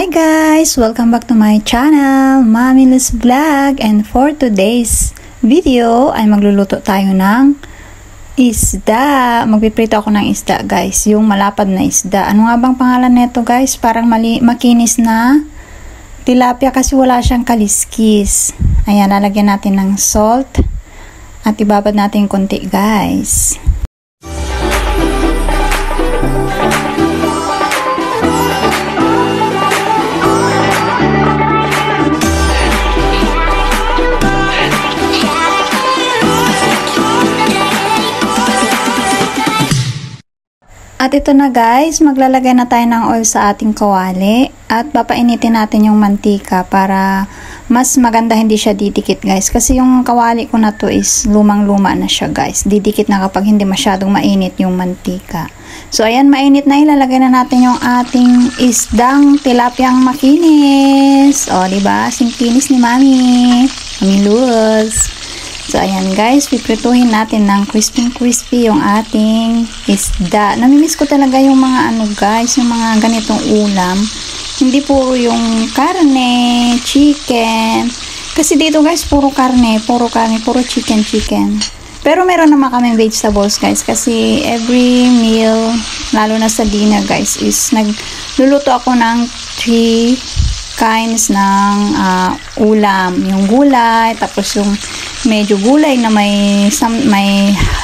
Hi guys! Welcome back to my channel, Mommy Luz Vlog. And for today's video ay magluluto tayo ng isda. Magpiprito ako ng isda guys, yung malapad na isda. Ano nga bang pangalan nito guys? Parang makinis na tilapia kasi wala siyang kaliskis. Ayan, lalagyan natin ng salt at ibabad natin konti guys. At ito na guys, maglalagay na tayo ng oil sa ating kawali at papainitin natin yung mantika para mas maganda hindi siya didikit guys. Kasi yung kawali ko na to is lumang-luma na siya guys. Didikit na kapag hindi masyadong mainit yung mantika. So ayan, mainit na, ilalagay na natin yung ating isdang tilapiyang makinis. O diba, singkinis ni Mami Luz. So, ayan guys, piprituhin natin ng crispy yung ating isda. Namimiss ko talaga yung mga guys, yung mga ganitong ulam. Hindi puro yung karne, chicken. Kasi dito guys, puro karne, puro chicken. Pero meron naman kaming vegetables guys. Kasi every meal, lalo na sa dinner guys, is nagluluto ako ng 3 kinds ng ulam. Yung gulay, tapos yung medyo gulay na may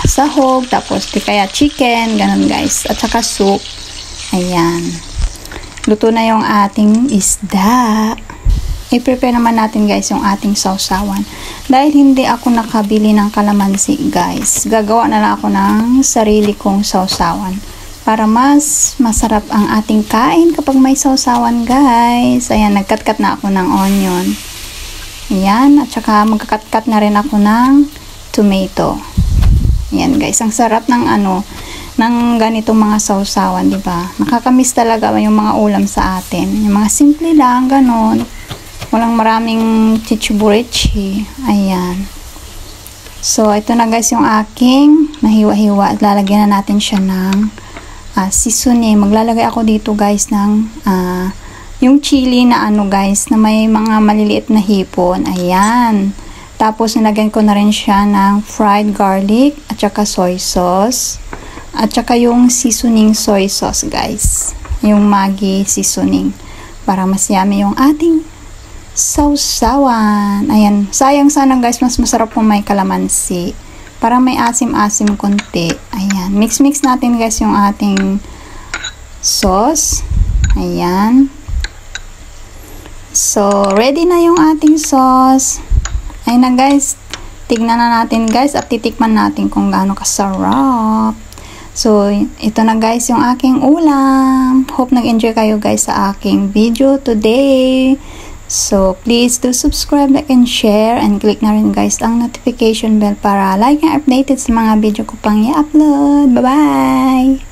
sahog, tapos kaya chicken, ganun guys, at saka soup. Ayan, luto na yung ating isda. I-prepare naman natin guys yung ating sausawan. Dahil hindi ako nakabili ng kalamansi guys, gagawa na lang ako ng sarili kong sausawan para mas masarap ang ating kain kapag may sausawan guys. Ayan, nagkat-kat na ako ng onion. Ayan, at saka magkakat-kat na rin ako ng tomato. Ayan guys, ang sarap ng ng ganitong mga sausawan, di ba? Nakakamiss talaga yung mga ulam sa atin. Yung mga simple lang, ganon. Walang maraming chichiburichi. Ayan. So, ito na guys yung aking nahiwa-hiwa. At lalagyan na natin siya ng seasoning. Maglalagay ako dito guys ng yung chili na guys, na may mga maliliit na hipon. Ayan. Tapos nilagyan ko na rin siya ng fried garlic at saka soy sauce. At saka yung seasoning soy sauce guys. Yung Maggi seasoning. Para mas yummy yung ating sausawan. Ayan. Sayang sana guys, mas masarap kung may kalamansi. Para may asim-asim konti. Ayan. Mix-mix natin guys yung ating sauce. Ayan. So, ready na yung ating sauce. Ayun na guys. Tignan na natin guys at titikman natin kung gaano kasarap. So, ito na guys yung aking ulam. Hope nag-enjoy kayo guys sa aking video today. So, please do subscribe, like, and share. And click na rin guys ang notification bell para like and updated sa mga video ko pang i-upload. Bye-bye!